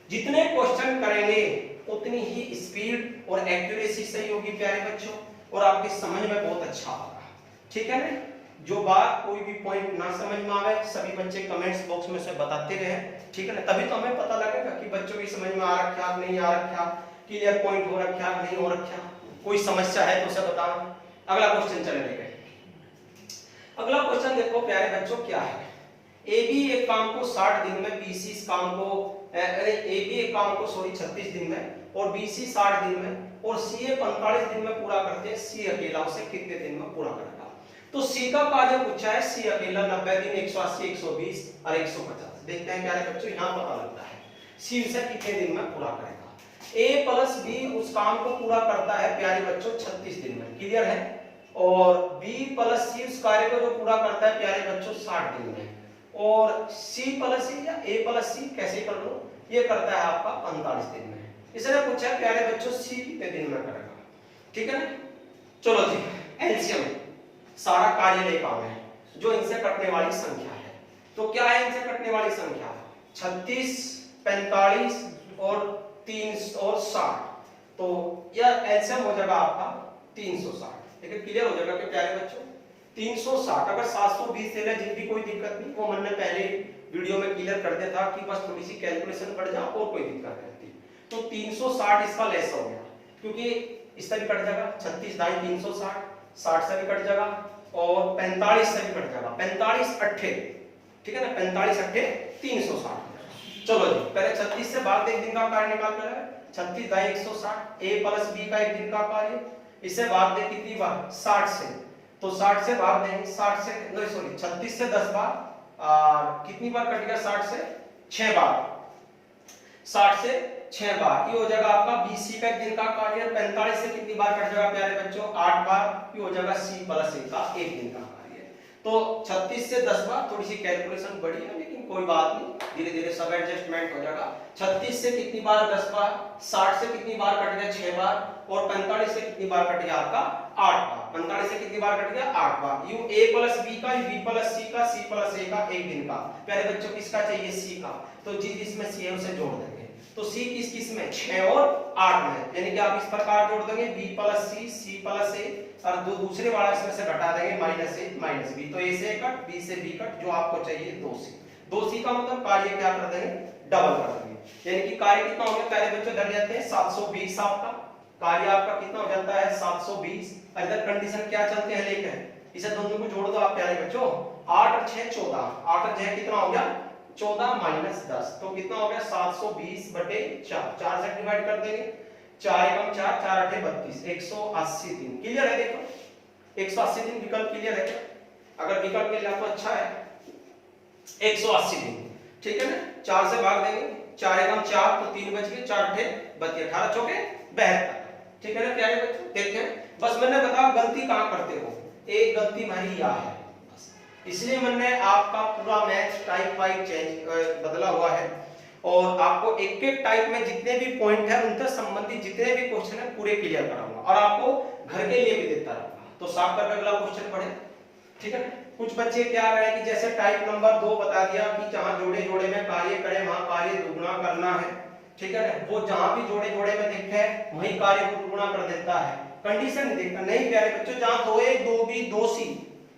जितने क्वेश्चन करेंगे उतनी ही स्पीड और एक्यूरेसी सही होगी प्यारे बच्चों, और आपकी समझ में बहुत अच्छा होगा, ठीक है ना। जो बात कोई भी पॉइंट ना समझ में आवे सभी बच्चे कमेंट्स बॉक्स में से बताते रहे, ठीक है ना, तभी तो हमें पता लगेगा कि बच्चों की समझ में आ रखा नहीं आ रखा, क्लियर पॉइंट हो रखा नहीं हो रखा, कोई समस्या है तो उसे बताना। अगला क्वेश्चन चले गए, अगला क्वेश्चन देखो प्यारे बच्चों क्या है, ए बी एक काम को 60 दिन में, बी सी इस काम को ए बी एक काम को 36 दिन में और बी सी 60 दिन में और सी ए 45 दिन में पूरा करते हैं, सी अकेला उसे कितने दिन में पूरा करेगा। तो सी का कार्य पूछा है, सी अकेला 90 दिन, 180, 120 और 150। देखते हैं प्यारे बच्चों यहां पता लगता है सी उसे कितने दिन में पूरा करेगा। ए प्लस बी उस काम को पूरा करता है प्यारे बच्चों 36 दिन में, क्लियर है, और बी प्लस सी उस कार्य को जो पूरा करता है प्यारे बच्चों 60 दिन में, और C प्लस सी या A प्लस सी कैसे कर लो, ये करता है आपका 45 दिन में। इसने पूछा है प्यारे बच्चों C कितने दिन में करेगा, ठीक है ना। चलो जी, एलसीएम सारा कार्य लेकर आए हैं, जो इनसे कटने वाली संख्या है, तो क्या है इनसे कटने वाली संख्या 36, 45 और 3 और 60, तो यह एलसीएम हो जाएगा आपका 360, ठीक है, क्लियर हो जाएगा कि प्यारे बच्चों 360। अगर 720 ले ले जिनकी कोई दिक्कत नहीं, वो मैंने पहले वीडियो में क्लियर कर दिया था कि बस थोड़ी सी कैलकुलेशन बढ़ जाए और कोई दिक्कत नहीं थी। तो 360 इसका लेस हो गया, क्योंकि इससे भी कट जाएगा, 36 दाई 360, 60 से भी कट जाएगा और 45 से भी कट जाएगा, 45 अट्ठे, ठीक है ना, 45 अट्ठे 360। चलो जी, पहले 36 से भाग दे, 1 दिन का कार्य निकाल कर है, 36 दाई 160, ए प्लस बी का 1 दिन का कार्य, इससे भाग दे कितनी बार 60 से, तो 60 से भाग देंगे, 60 से नहीं सॉरी 36 से 10 बार, कितनी बार कटेगा 60 से 6 बार, 60 से 6 बार, ये हो जाएगा आपका बीसी का 1 दिन का कार्य। 45 से कितनी बार कट जाएगा प्यारे बच्चों 8 बार, ये हो जाएगा सी प्लस ए का 1 दिन का कार्य। तो 36 से 10 बार, थोड़ी सी कैलकुलेशन बड़ी है लेकिन कोई बात नहीं, धीरे धीरे सब एडजस्टमेंट हो जाएगा। 36 से कितनी बार 10 बार, 60 से कितनी बार कट गया 6 बार, और 45 से कितनी बार कट गया आपका 8 बार, 45 से कितनी बार कट गया 8 बार। यू a प्लस बी का, बी प्लस सी का, सी प्लस ए का 1 दिन का, प्यारे बच्चों किसका चाहिए सी का, तो जिसमें सी है उसे जोड़ देंगे, तो सी किस किस में 6 और 8 में, यानी कि आप इस प्रकार जोड़ देंगे बी प्लस सी, सी प्लस ए, और दूसरे वाला इसमें से घटा देंगे माइनस ए माइनस बी, तो ए से कट, बी से बी कट, जो आपको चाहिए 2c। 2c का मतलब कार्य क्या कर देंगे डबल कर देंगे, यानी कि कार्य कितना हो गया प्यारे बच्चों, धर लेते हैं 720, आपका कार्य आपका कितना हो जाता है 720। इधर कंडीशन क्या चलते हैं लेकर, इसे दोनों को जोड़ दो आप प्यारे बच्चों, 8 और 6 14, 8 और 6 कितना हो गया 14 माइनस 10, तो कितना हो गया 720 बटे 4, 4 से डिवाइड कर देंगे, 4 एकम 4, 4 8 32, 180 दिन। क्लियर है? देखो 180 दिन विकल्प क्लियर है क्या? अगर विकल्प मिल जाए तो अच्छा है। 180 दिन, ठीक है ना? 4 से भाग देंगे, 4 एकम 4 तो 3 बच गए, 4 8 32, 18 चौके 72, ठीक है ना प्यारे बच्चों? देखते हैं, बस मैंने बताया गलती कहां करते हो, एक गलती हमारी यह है बस, इसलिए मैंने आपका पूरा मैथ टाइप वाइज चेंज बदला हुआ है और आपको एक एक टाइप में जितने भी पॉइंट है उनसे संबंधित जितने भी क्वेश्चन है पूरे क्लियर कराऊंगा और आपको घर के लिए भी देता रहूंगा। तो साफ करके अगला क्वेश्चन पढ़े, ठीक है? कुछ बच्चे क्या करें कि जैसे टाइप नंबर 2 बता दिया कि जहां जोड़े जोड़े में कार्य करें वहां कार्य दुगुना करना है, ठीक है ना? वो जहां भी जोड़े जोड़े में देखे वही कार्य को दुगुना कर देता है, कंडीशन नहीं देखता। नहीं प्यारे बच्चों, जहां 2a 2b 2c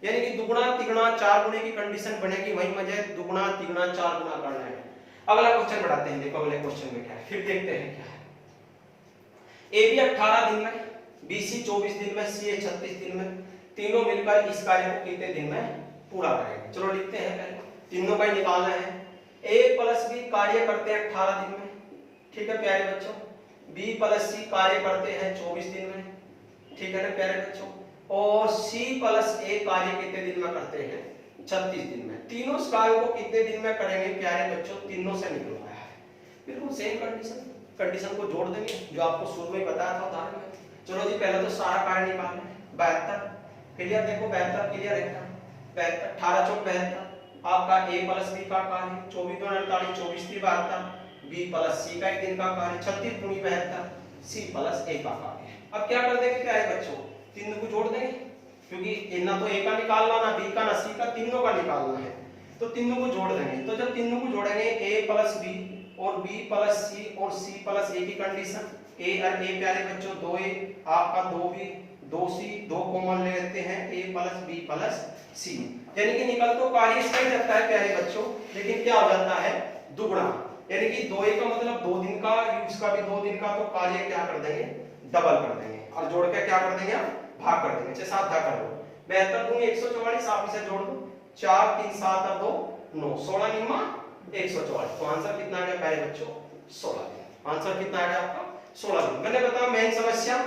यानी कि दुगुना तिगुना 4 गुने की कंडीशन बनेगी, वही मजे दुगुना तिगुना 4 गुना करना है। अगला क्वेश्चन बढ़ाते हैं, देखो अगले क्वेश्चन में क्या है, फिर देखते हैं क्या है। ए बी 18 दिन में, बी सी 24 दिन में, सी 36 दिन में, तीनों मिलकर इस कार्य को कितने दिन में पूरा करेंगे? चलो लिखते हैं, पहले तीनों का ही निकालना है। ए प्लस बी कार्य करते हैं 18 दिन में, ठीक है प्यारे बच्चों। बी प्लस सी कार्य करते हैं 24 दिन में, ठीक है ना प्यारे बच्चों। और सी प्लस ए कार्य कितने दिन में करते हैं? 36 दिन में। तीनों कार्यों को कितने दिन में करेंगे प्यारे बच्चों? तीनों से निकलवाया है, बिल्कुल सेम कंडीशन को जोड़ देंगे जो आपको शुरू में बताया था उदाहरण में। चलो जी, पहले तो सारा कार्य निकालना है। 72 क्लियर, देखो 72 क्लियर है क्या? 72 18 चौक 72 आपका ए प्लस बी का कार्य, 24 2 48 24 3 72, बी प्लस सी का एक दिन का कार्य 36 गुनी 72, सी प्लस ए का कार्य। अब क्या कर देंगे प्यारे बच्चों? तीनों को जोड़ देंगे, क्योंकि ना तो ए का निकालना, ना बी का, ना सी का, तीनों का निकालना है, तो तीनों को जोड़ देंगे। तो जब तीनों को जोड़ेंगे, ए प्लस बी और बी प्लस सी और सी प्लस ए की कंडीशन, ए और ए प्यारे बच्चों 2a आपका 2b 2c, 2 कॉमन ले लेते हैं, a plus b plus c, यानी कि निकल तो कार्य इसका ही जाता है प्यारे बच्चों, लेकिन क्या हो जाता है? दुगुना, यानी कि 2a का मतलब 2 दिन का, इसका भी 2 दिन का, तो कार्य क्या कर देंगे? डबल कर देंगे और जोड़ के क्या कर देंगे? भाग कर देंगे। 6 7 भाग कर दो, 72 दूनी 144, आप इसे जोड़ दो, 4 3 7 और 2 9, 16 निम्मा 144, तो आंसर कितना आ गया प्यारे बच्चों? 16 दिन। आंसर कितना आ गया आपका? 16 दिन। मैंने बताया मेन समस्या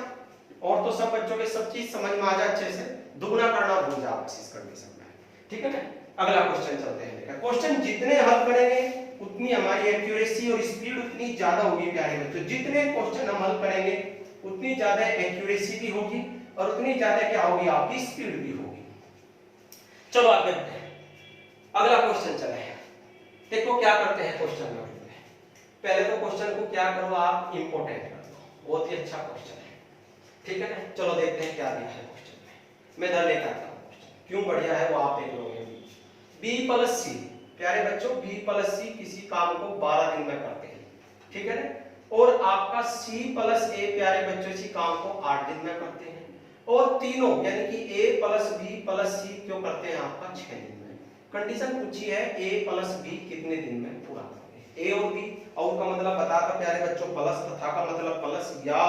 और तो सब बच्चों के सब चीज समझ में आ जाए अच्छे से, दुगुना करना भूल जाओ बस इस कंडीशन में, ठीक है ना? अगला क्वेश्चन चलते हैं। देखा क्वेश्चन जितने हल करेंगे उतनी हमारी एक्यूरेसी और स्पीड उतनी ज्यादा होगी प्यारे बच्चों। जितने क्वेश्चन हम हल करेंगे उतनी ज्यादा एक्यूरेसी भी होगी और उतनी ज्यादा क्या होगी? आपकी स्पीड भी होगी। चलो आगे बढ़ते हैं, अगला क्वेश्चन चले। देखो क्या करते हैं क्वेश्चन में, पहले तो क्वेश्चन को क्या करो आप? इंपोर्टेंट कर दो, बहुत ही अच्छा क्वेश्चन है, ठीक है ना? चलो देखते हैं क्या दिया है क्वेश्चन में। मैं इधर लेकर आता हूं क्वेश्चन, क्यों बढ़िया है वो आप देख लोगे। बी प्लस सी प्यारे बच्चों, बी प्लस सी किसी काम को 12 दिन में करते हैं, ठीक है ना? और आपका सी प्लस ए प्यारे बच्चों इसी काम को 8 दिन में करते हैं, और तीनों यानी कि ए प्लस बी प्लस सी क्यों करते हैं? आपका 6 दिन में। कंडीशन पूछी है ए प्लस बी कितने दिन में पूरा करेंगे? ए और बी, और का मतलब बता था प्यारे बच्चों प्लस, तथा का मतलब प्लस, या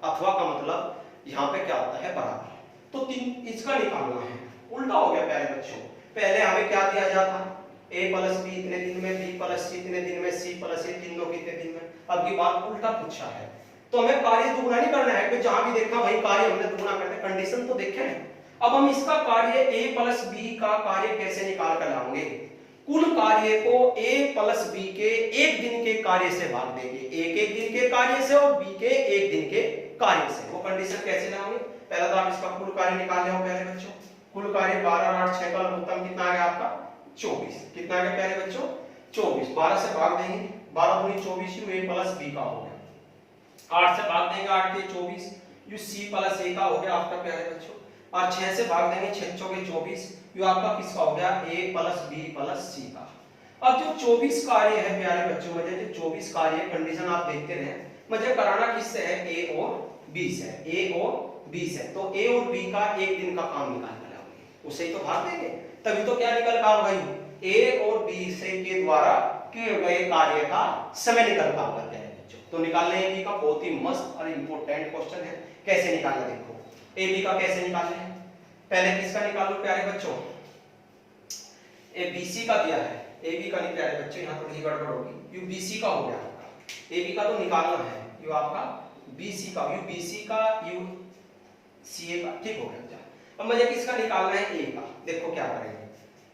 अथवा का मतलब यहाँ पे क्या होता है? बराबर। तो तीन इसका निकालना है, उल्टा हो गया प्यारे बच्चों। पहले हमें क्या दिया जाता? ए प्लस बी इतने दिन में, बी प्लस सी इतने दिन में, सी प्लस ए तीनों कितने दिन में। अब की बात उल्टा पूछा है, तो हमें कार्य दुगुना नहीं करना है कि जहां भी देखा वही कार्य हमने दुगुना करना है, कंडीशन तो देखे हैं। अब हम इसका कार्य ए प्लस बी का कार्य कैसे निकाल कर लाएंगे? कुल कार्य को a प्लस बी के एक दिन के कार्य से भाग देंगे, एक एक दिन के कार्य से और b के एक दिन के कार्य से। वो कंडीशन कैसे लाओगे? पहले तो आप इसका कुल कार्य निकाल लो प्यारे बच्चों। कुल कार्य 12 और 8 6 का लघुत्तम कितना आ गया आपका? 24। कितना आ गया प्यारे बच्चों? 24। 12 से भाग देंगे, 12 दूनी 24 यू a प्लस b का हो गया। 8 से भाग देंगे, 8 के 24 यू c प्लस a का हो गया आपका प्यारे बच्चों। और 6 से भाग देंगे, 6 चौके 24 ये आपका किसका हो गया? a plus b plus c का। अब जो 24 कार्य है प्यारे बच्चों, मुझे जो 24 कार्य कंडीशन आप देखते रहे, मुझे कराना किससे है? a और b से, a और b से। तो a और b का एक दिन का काम निकाल कर लाओगे, उससे ही तो भाग देंगे, तभी तो क्या निकल का भाई? a और b से के द्वारा किए गए कार्य का समय निकल का होगा प्यारे बच्चों। तो निकालने a b का बहुत ही मस्त और इंपॉर्टेंट क्वेश्चन है। कैसे निकालना देखो, a b का कैसे निकालना है? पहले किसका निकालो प्यारे बच्चों? ए बीसी का दिया है, ए बी का नहीं प्यारे बच्चों, यहाँ थोड़ी गड़बड़ होगी। यू बीसी का हो गया आपका, ए बी का तो निकालना है, यू आपका BC का UBC का UCA का, ठीक हो गया। अब मुझे किसका निकालना है, A का। देखो क्या करेंगे,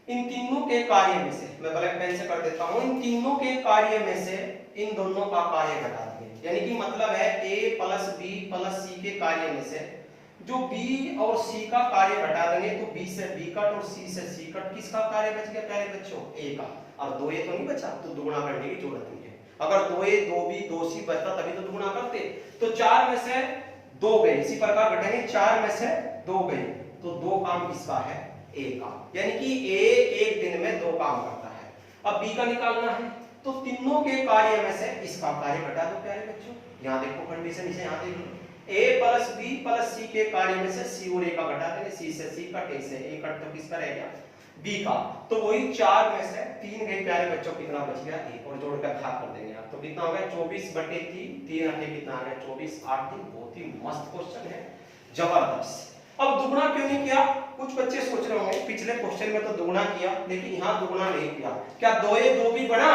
इन तीनों के कार्य में से, मैं ब्लैक पेन से कर देता हूं, इन तीनों के कार्य में से इन दोनों का कार्य घटा देंगे, यानी कि मतलब है A plus B plus C के कार्य में से जो B और C का कार्य घटा देंगे तो B से B कट और C से C कट, किसका कार्य बच गया प्यारे बच्चों, A का। और 2A तो नहीं बचा, तो दुगुना करने की जरूरत नहीं है। अगर 2A 2B 2C बचता तभी तो दुगुना करते। तो 4 में से 2 गए, इसी प्रकार घटाएंगे, 4 में से 2 गए तो 2 काम किसका है, A का, यानी कि A एक दिन में 2 काम करता है। अब B का निकालना है तो तीनों के कार्य में से इसका कार्य घटा दो प्यारे बच्चों। यहाँ देखो कंडीशन, इसे यहाँ देख लो, A plus B plus C के कार्य में से C और A का घटा देंगे, C से C कट, A से A कट, तो किसका रह गया, B का। तो वही 4 में से 3 गए प्यारे बच्चों, कितना बच गया, 1, और जोड़कर भाग कर देंगे आप, तो कितना हो गया 24/3, 3 आगे कितना आ गया 24, 8 3। बहुत ही मस्त क्वेश्चन है, जबरदस्त। अब दुगुना क्यों नहीं किया, कुछ बच्चे सोच रहे होंगे पिछले क्वेश्चन में तो दुगुना किया लेकिन यहाँ दुगुना नहीं किया, क्या 2A 2B बना,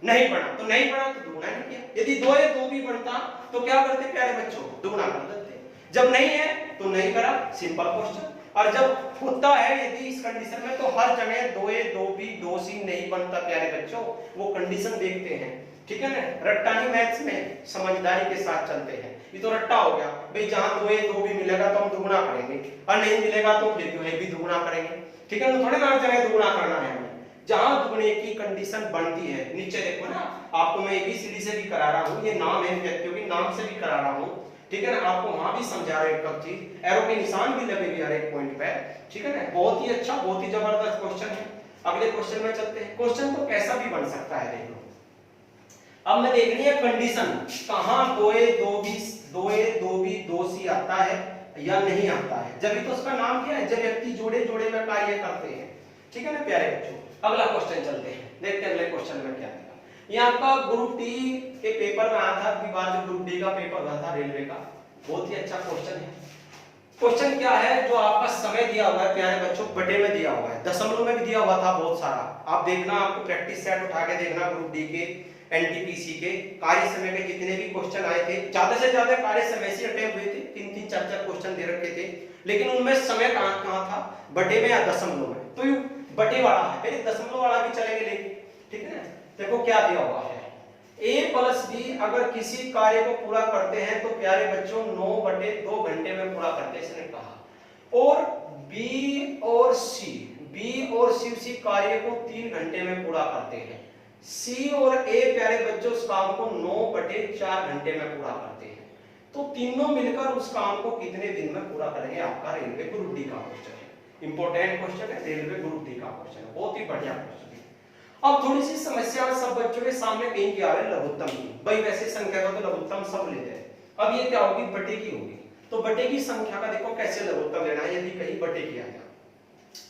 नहीं बना, तो नहीं बना तो दुगुना नहीं किया। यदि 2A 2B बनता तो क्या करते प्यारे बच्चों, दुगुना कर देते। जब नहीं है तो नहीं करा, सिंपल क्वेश्चन। और जब होता है यदि इस कंडीशन में, तो हर जगह 2A 2B 2C नहीं बनता प्यारे बच्चों, वो कंडीशन देखते हैं, ठीक है ना। रट्टानी मैथ्स में समझदारी के साथ चलते हैं, ये तो रट्टा हो गया भाई, जहां 2A 2B मिलेगा तो हम दुगुना करेंगे, और नहीं मिलेगा तो फिर जो है भी दुगुना करेंगे, ठीक है ना। थोड़े ना जगह दुगुना करना है हमें, जहां दुगने की कंडीशन बनती है। नीचे देखो ना, आपको मैं ABCD से भी करा रहा हूं, ये नाम है व्यक्तियों के नाम से भी करा रहा हूं, ठीक है ना। आपको वहां भी समझा रहे एक चीज, एरो के निशान भी लगेंगे हर एक पॉइंट पे, ठीक है ना। बहुत ही अच्छा, बहुत ही जबरदस्त क्वेश्चन है। अगले क्वेश्चन में चलते हैं। क्वेश्चन तो कैसा भी बन सकता है, देख लो। अब मैं देखनी है कंडीशन, कहां 2A 2B 2C आता है या नहीं आता है, जब तो उसका नाम क्या है, जब व्यक्ति जोड़े जोड़े में कार्य करते हैं, ठीक है ना प्यारे बच्चों। अगला क्वेश्चन चलते हैं, देखते हैं अगले क्वेश्चन में क्या है। ये आपका ग्रुप डी के पेपर में आया था, अभी बार जो ग्रुप डी का पेपर हुआ था रेलवे का, बहुत ही अच्छा क्वेश्चन है। क्वेश्चन क्या है, जो आपका समय दिया हुआ है प्यारे बच्चों, बटे में दिया हुआ है, दशमलव में भी दिया हुआ था बहुत सारा। आप देखना, आपको प्रैक्टिस सेट उठा के देखना, ग्रुप डी के एनटीपीसी के कार्य समय के जितने भी क्वेश्चन आए थे, ज्यादा से ज्यादा कार्य समय से अटेम्प्ट हुए थे, 3-3 4-4 क्वेश्चन दे रखे थे, लेकिन उनमें समय कहां था, बटे में या दशमलव में। तो ये बटे वाला है, फिर दशमलव वाला भी चलेंगे लेकिन, ठीक है ना। देखो क्या दिया हुआ है, A प्लस B अगर किसी कार्य को पूरा करते हैं तो प्यारे बच्चों 9/2 घंटे में पूरा करते हैं, इसने कहा। और B और C उसी कार्य को 3 घंटे में पूरा करते हैं। C और A प्यारे बच्चों उस काम को 9/4 घंटे में पूरा करते हैं। तो तीनों मिलकर उस काम को कितने दिन में पूरा करेंगे, आपका रेलवे ग्रुप डी का क्वेश्चन है। इंपॉर्टेंट क्वेश्चन है, रेलवे ग्रुप डी का क्वेश्चन है, बहुत ही बढ़िया क्वेश्चन है। अब थोड़ी सी समस्या सब बच्चों के सामने कहीं की आ रही है, लघुत्तम की। भाई वैसे संख्या का तो लघुत्तम सब लेते हैं, अब ये क्या होगी, बटे की होगी। तो बटे की संख्या का देखो कैसे लघुत्तम लेना है, यदि कहीं बटे की आ जाए।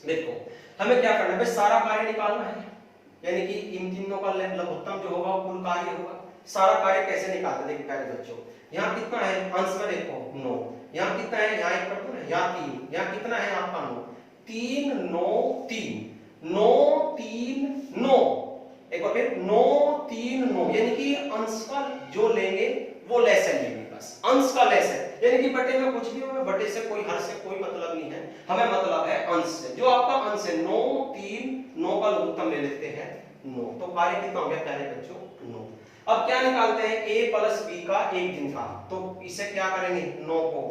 देखो हमें क्या करना है, भाई सारा कार्य निकालना है, यानी कि इन तीनों का लघुत्तम जो होगा वो कुल कार्य होगा। सारा कार्य कैसे निकालते हैं, देखिए प्यारे बच्चों, यहाँ कितना है अंश में, देखो 9, यहाँ कितना है, यहाँ 1 कर दो ना, यहाँ 3, यहाँ कितना है आपका 9, 3 9 3 9 3 9, एक बार फिर 9 3 9, यानी कि अंश का जो लेंगे वो लैसन लेंगे, बस अंश का लैसन, यानी कि बटे में कुछ भी हो, बटे से कोई हर से कोई मतलब नहीं है, हमें मतलब है अंश से। जो आपका अंश है 9 3 9 का लघुत्तम ले लेते हैं 9, तो कार्य कितना हो गया प्यारे बच्चों 9। अब क्या निकालते हैं, A प्लस B का एक दिन का, तो इसे क्या करेंगे, 9 को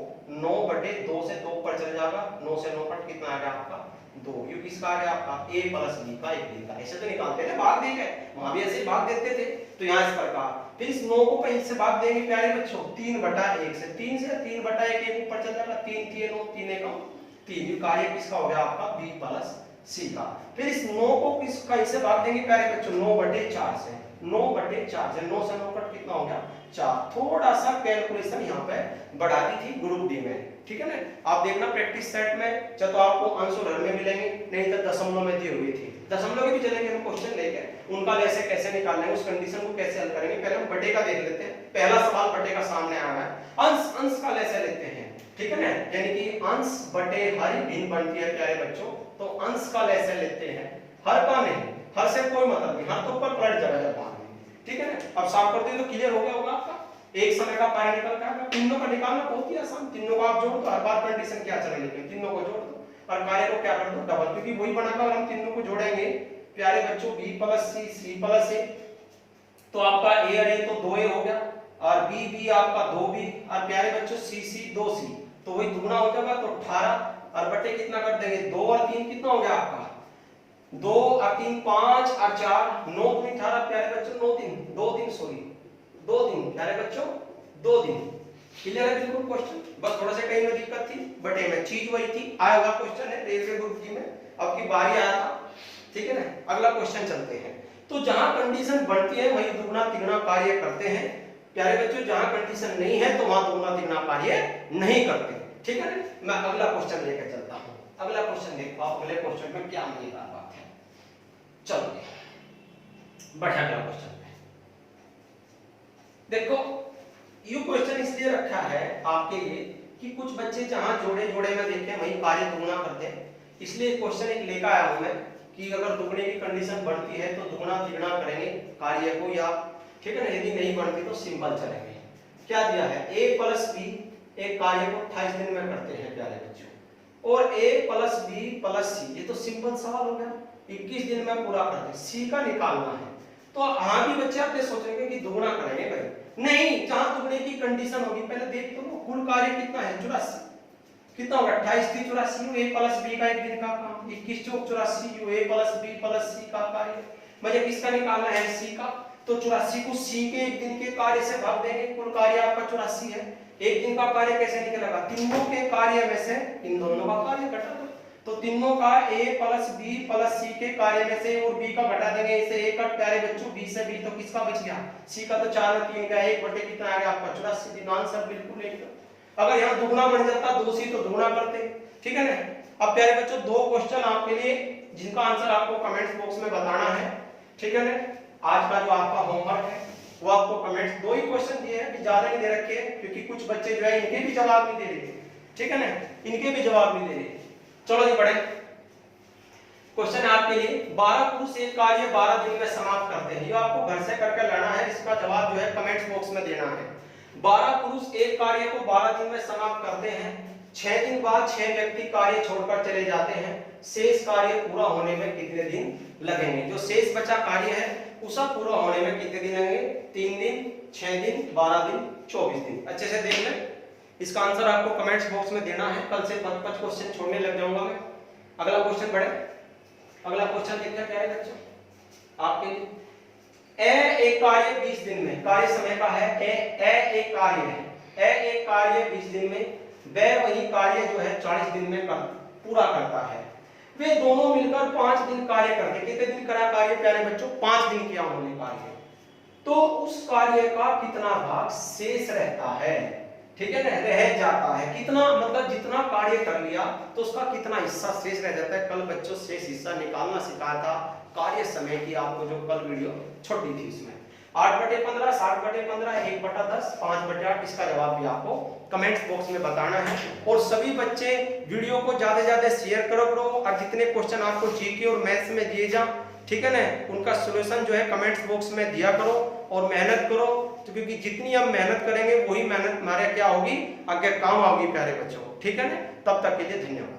9/2 से 2 पर चले जाएगा, 9 से 9 कट कितना आ गया आपका 2, ये किसका आ गया आपका A प्लस B का एक दिन का। ऐसे तो निकालते थे, भाग देंगे, वहां भी ऐसे भाग देते थे, तो यहाँ इस प्रकार। फिर इस 9 को कहीं से भाग देंगे प्यारे बच्चों, 3/1 से, 3 से 3/1 एक ऊपर चल जाएगा, 3 3 9 3 1 3, ये कार्य किसका हो गया आपका B प्लस C का। फिर इस 9 को किस कहीं से भाग देंगे प्यारे बच्चों, 9/4 से, 9/4 से, 9 से 9 कट कितना हो गया 4। थोड़ा सा कैलकुलेशन यहाँ पे बढ़ा दी थी ग्रुप डी में, ठीक है ना। आप देखना प्रैक्टिस सेट में, चाहे तो आपको अंश और हर में मिलेंगे, नहीं तो दशमलव में दी हुई थी, दशमलव के भी चलेंगे हम क्वेश्चन लेके, उनका ऐसे कैसे निकालना है, उस कंडीशन को कैसे हल करेंगे। पहले हम बटे का देख लेते हैं, पहला सवाल बटे का सामने आया है, अंश का कैसे लेते हैं, ठीक है ना, यानी कि अंश बटे हर भिन्न बनती है प्यारे बच्चों, तो अंश का लेसन लेते हैं, हर का नहीं, हर से कोई मतलब नहीं, हर तो ऊपर पलट जाएगा जब, ठीक है ना। अब साफ कर दिए तो क्लियर हो गया होगा आपका। एक समय का कार्य निकल कर आएगा। तीनों का निकालना बहुत ही आसान, तीनों को आप जोड़ दो, हर बार कंडीशन क्या चले, लेकिन तीनों को जोड़ दो और कार्य को क्या कर दो डबल, क्योंकि वही बनाकर अगर हम तीनों को जोड़ेंगे प्यारे बच्चों b plus c c plus a, तो आपका a और a तो 2a हो गया और b b आपका 2b और प्यारे बच्चों c c 2c, तो वही दुगना हो जाएगा तो 18 और बटे कितना कर देंगे 2 और 3 कितना हो गया आपका 2 और 3 5 और 4 9 3 18 प्यारे बच्चों 9 3 2 3 सॉरी 2 दिन प्यारे बच्चों 2 दिन। क्लियर है बिल्कुल क्वेश्चन, बस थोड़ा सा कहीं में दिक्कत थी बट में चीज वही थी। आया हुआ क्वेश्चन है रेलवे ग्रुप जी में, अब की बारी आया था, ठीक है ना। अगला क्वेश्चन चलते हैं। तो जहां कंडीशन बनती है वही दुगना तिगुना कार्य करते हैं प्यारे बच्चों, जहां कंडीशन नहीं है तो वहां दुगना तिगुना कार्य नहीं करते, ठीक है ना। मैं अगला क्वेश्चन लेकर चलता हूं। अगला क्वेश्चन देखो आप, अगले क्वेश्चन में क्या मजेदार बात है। चलो बढ़िया, अगला क्वेश्चन देखो। यू क्वेश्चन इसलिए रखा है आपके लिए कि कुछ बच्चे जहां जोड़े जोड़े में देखें वही कार्य दुगना करते हैं, इसलिए क्वेश्चन एक लेकर आया हूं मैं कि अगर दुगने की कंडीशन बनती है तो दुगना तिगुना करेंगे कार्य को, या ठीक है ना, यदि नहीं बनती तो सिंपल चलेंगे। क्या दिया है a प्लस b एक कार्य को 28 दिन में करते हैं प्यारे बच्चों, और a plus b plus c, ये तो सिंपल सवाल हो गया, 21 दिन में पूरा करते हैं। c का निकालना है, तो हाँ भी बच्चे आपने सोचेंगे कि दुगना करेंगे भाई, नहीं, जहां दुगने की कंडीशन होगी पहले देख तो लो कुल कार्य कितना है 84, कितना होगा 28 3 84 a प्लस b का एक दिन का काम, 21 चौक 84 a plus b plus c का कार्य, मुझे किसका निकालना है c का, तो 84 को c के एक दिन के कार्य से भाग देंगे, कुल कार्य आपका 84 है। एक दिन का कार्य कैसे निकलेगा, तीनों के कार्य में से इन दोनों का कार्य घटा दो, तो तीनों का a plus b plus c के कार्य में से और b का घटा देंगे, इसे a का प्यारे बच्चों b से b, तो किसका बच गया c का, तो 4 और 3 का 1 बटे कितना आ गया आपका 84 दिन। आंसर बिल्कुल एकदम। अगर यहाँ दुगना बन जाता 2c तो दुगना करते, ठीक है ना। अब प्यारे बच्चों दो क्वेश्चन आपके लिए जिनका आंसर आपको कमेंट्स बॉक्स में बताना है, ठीक है ना। आज का जो आपका होमवर्क है वो आपको कमेंट्स, दो ही क्वेश्चन दिए हैं, ज्यादा नहीं दे रखे हैं क्योंकि कुछ बच्चे जो है इनके भी जवाब नहीं दे रहे, ठीक है ना, इनके भी जवाब नहीं दे रहे। चलो जी बढ़े, क्वेश्चन आपके लिए 12 पुरुष एक कार्य 12 दिन में समाप्त करते हैं, ये आपको घर से करके लाना है, इसका जवाब जो है कमेंट्स बॉक्स में देना है। 12 पुरुष एक कार्य को 12 दिन में समाप्त करते हैं, 6 दिन बाद 6 व्यक्ति कार्य छोड़कर चले जाते हैं, शेष कार्य पूरा होने में कितने दिन लगेंगे। जो शेष बचा कार्य है उसका पूरा होने में कितने दिन लगेंगे, 3 दिन 6 दिन 12 दिन 24 दिन। अच्छे से देख लें, इसका आंसर आपको कमेंट्स बॉक्स में देना है, कल से 5-5 क्वेश्चन छोड़ने लग जाऊंगा मैं। अगला क्वेश्चन बढ़े, अगला क्वेश्चन देखते हैं क्या है बच्चों आपके लिए। ए एक कार्य 20 दिन में, कार्य समय का है ए एक कार्य है, ए एक कार्य 20 दिन में, ब वही कार्य जो है 40 दिन में पूरा करता है। वे दोनों मिलकर 5 दिन कार्य करते, कितने दिन करा कार्य प्यारे बच्चों, 5 दिन किया उन्होंने कार्य, तो उस कार्य का कितना भाग शेष रहता है, ठीक है ना, रह जाता है। कितना मतलब जितना कार्य कर लिया तो उसका कितना हिस्सा शेष रह जाता है। कल बच्चों शेष हिस्सा निकालना सिखाया था कार्य समय की, आपको जो कल वीडियो छोटी थी उसमें 8/15 7/15 1/10 5/8, इसका जवाब भी आपको कमेंट्स बॉक्स में बताना है। और सभी बच्चे वीडियो को ज्यादा से ज्यादा शेयर करो और जितने क्वेश्चन आपको जीके और मैथ्स में दिए जा, ठीक है ना, उनका सॉल्यूशन जो है कमेंट्स बॉक्स में दिया करो और मेहनत करो, तो क्योंकि जितनी हम मेहनत करेंगे वही मेहनत हमारे क्या होगी आगे काम आओगी प्यारे बच्चों, ठीक है ना। तब तक के लिए धन्यवाद।